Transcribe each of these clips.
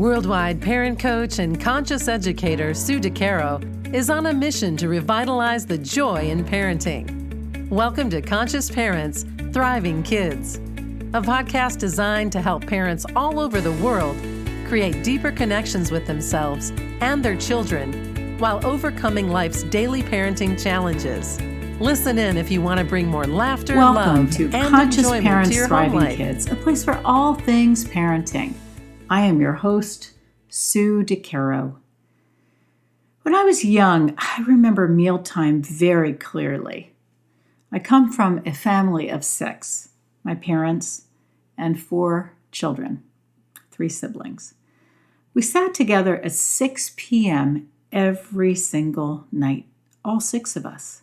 Worldwide parent coach and conscious educator Sue DeCaro is on a mission to revitalize the joy in parenting. Welcome to Conscious Parents, Thriving Kids, a podcast designed to help parents all over the world create deeper connections with themselves and their children while overcoming life's daily parenting challenges. Listen in if you want to bring more laughter, Welcome love, to and Conscious enjoyment Parents, to your home Thriving life. Kids, a place for all things parenting. I am your host, Sue DeCaro. When I was young, I remember mealtime very clearly. I come from a family of 6, my parents and 4 children, 3 siblings. We sat together at 6 p.m. every single night, all 6 of us.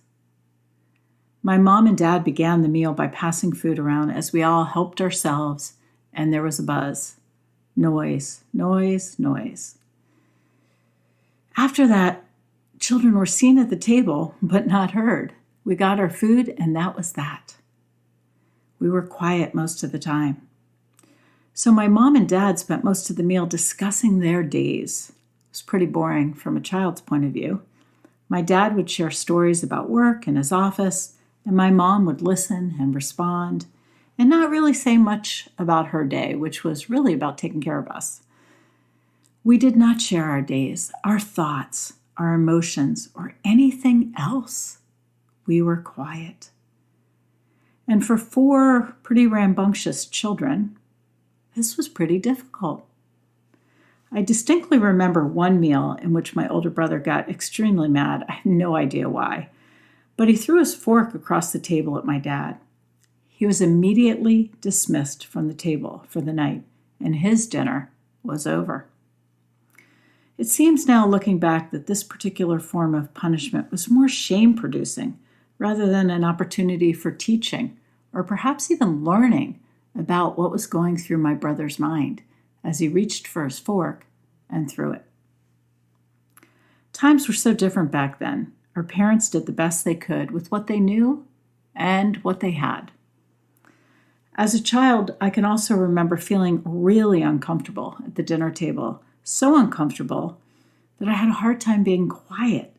My mom and dad began the meal by passing food around as we all helped ourselves, and there was a buzz. Noise, noise, noise. After that, children were seen at the table, but not heard. We got our food, and that was that. We were quiet most of the time. So my mom and dad spent most of the meal discussing their days. It was pretty boring from a child's point of view. My dad would share stories about work and his office, and my mom would listen and respond and not really say much about her day, which was really about taking care of us. We did not share our days, our thoughts, our emotions, or anything else. We were quiet. And for 4 pretty rambunctious children, this was pretty difficult. I distinctly remember one meal in which my older brother got extremely mad. I have no idea why. But he threw his fork across the table at my dad. He was immediately dismissed from the table for the night, and his dinner was over. It seems now, looking back, that this particular form of punishment was more shame-producing rather than an opportunity for teaching or perhaps even learning about what was going through my brother's mind as he reached for his fork and threw it. Times were so different back then. Our parents did the best they could with what they knew and what they had. As a child, I can also remember feeling really uncomfortable at the dinner table, so uncomfortable that I had a hard time being quiet.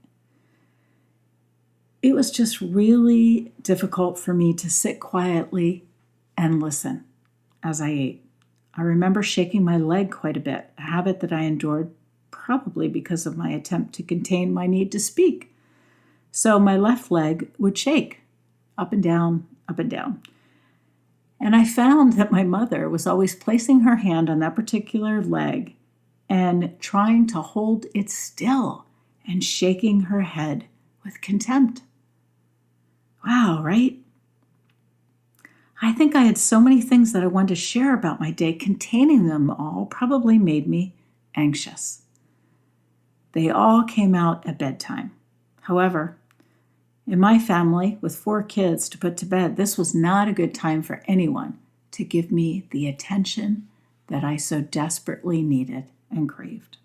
It was just really difficult for me to sit quietly and listen as I ate. I remember shaking my leg quite a bit, a habit that I endured probably because of my attempt to contain my need to speak. So my left leg would shake up and down, up and down. And I found that my mother was always placing her hand on that particular leg and trying to hold it still and shaking her head with contempt. Wow, right? I think I had so many things that I wanted to share about my day. Containing them all probably made me anxious. They all came out at bedtime. However, in my family, with 4 kids to put to bed, this was not a good time for anyone to give me the attention that I so desperately needed and craved.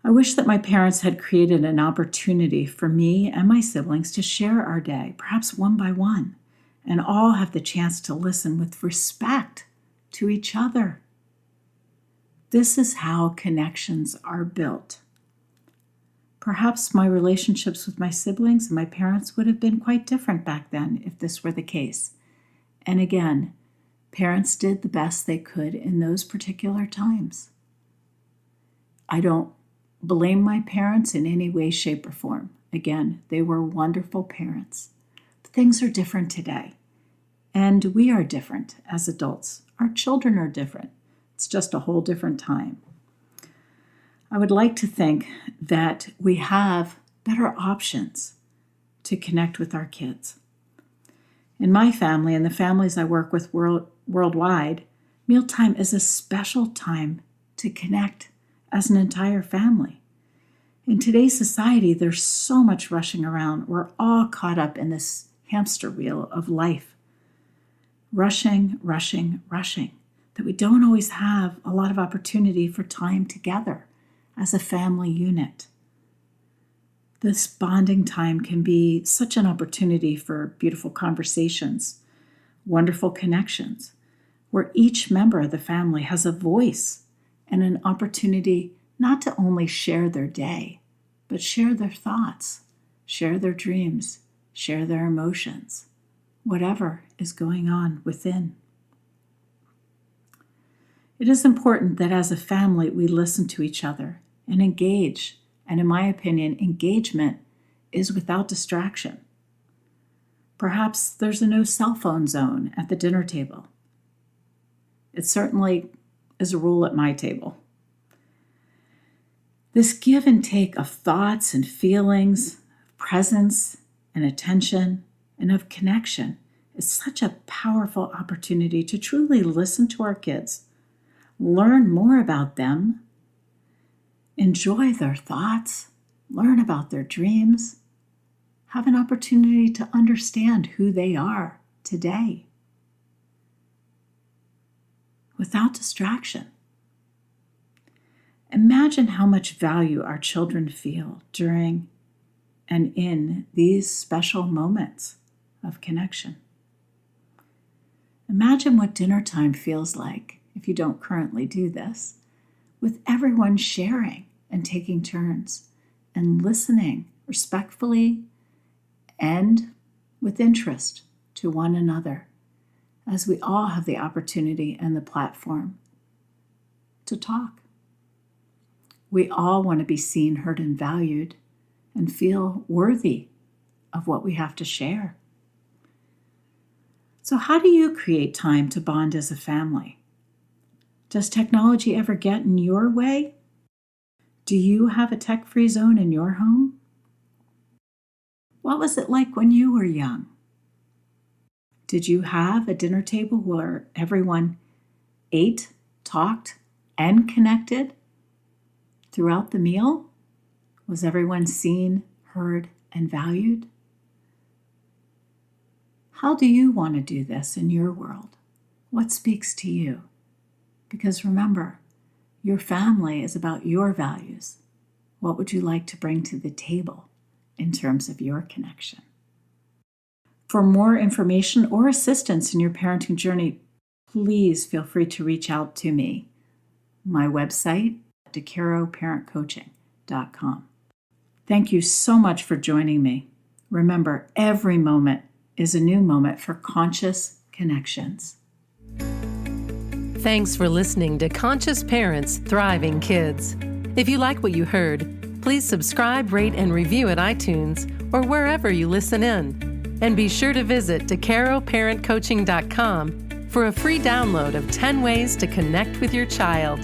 I wish that my parents had created an opportunity for me and my siblings to share our day, perhaps one by one, and all have the chance to listen with respect to each other. This is how connections are built. Perhaps my relationships with my siblings and my parents would have been quite different back then if this were the case. And again, parents did the best they could in those particular times. I don't blame my parents in any way, shape, or form. Again, they were wonderful parents. But things are different today. And we are different as adults. Our children are different. It's just a whole different time. I would like to think that we have better options to connect with our kids. In my family and the families I work with worldwide, mealtime is a special time to connect as an entire family. In today's society, there's so much rushing around. We're all caught up in this hamster wheel of life. Rushing, rushing, rushing, that we don't always have a lot of opportunity for time together as a family unit. This bonding time can be such an opportunity for beautiful conversations, wonderful connections, where each member of the family has a voice and an opportunity not to only share their day, but share their thoughts, share their dreams, share their emotions, whatever is going on within. It is important that as a family we listen to each other and engage, and in my opinion, engagement is without distraction. Perhaps there's a no cell phone zone at the dinner table. It certainly is a rule at my table. This give and take of thoughts and feelings, presence and attention, and of connection is such a powerful opportunity to truly listen to our kids, learn more about them, enjoy their thoughts, learn about their dreams, have an opportunity to understand who they are today without distraction. Imagine how much value our children feel during and in these special moments of connection. Imagine what dinner time feels like, if you don't currently do this, with everyone sharing and taking turns and listening respectfully and with interest to one another, as we all have the opportunity and the platform to talk. We all want to be seen, heard, and valued, and feel worthy of what we have to share. So how do you create time to bond as a family? Does technology ever get in your way? Do you have a tech-free zone in your home? What was it like when you were young? Did you have a dinner table where everyone ate, talked, and connected throughout the meal? Was everyone seen, heard, and valued? How do you want to do this in your world? What speaks to you? Because remember, your family is about your values. What would you like to bring to the table in terms of your connection? For more information or assistance in your parenting journey, please feel free to reach out to me. My website, DeCaroParentCoaching.com. Thank you so much for joining me. Remember, every moment is a new moment for conscious connections. Thanks for listening to Conscious Parents, Thriving Kids. If you like what you heard, please subscribe, rate, and review at iTunes or wherever you listen in. And be sure to visit DeCaroParentCoaching.com for a free download of 10 ways to connect with your child.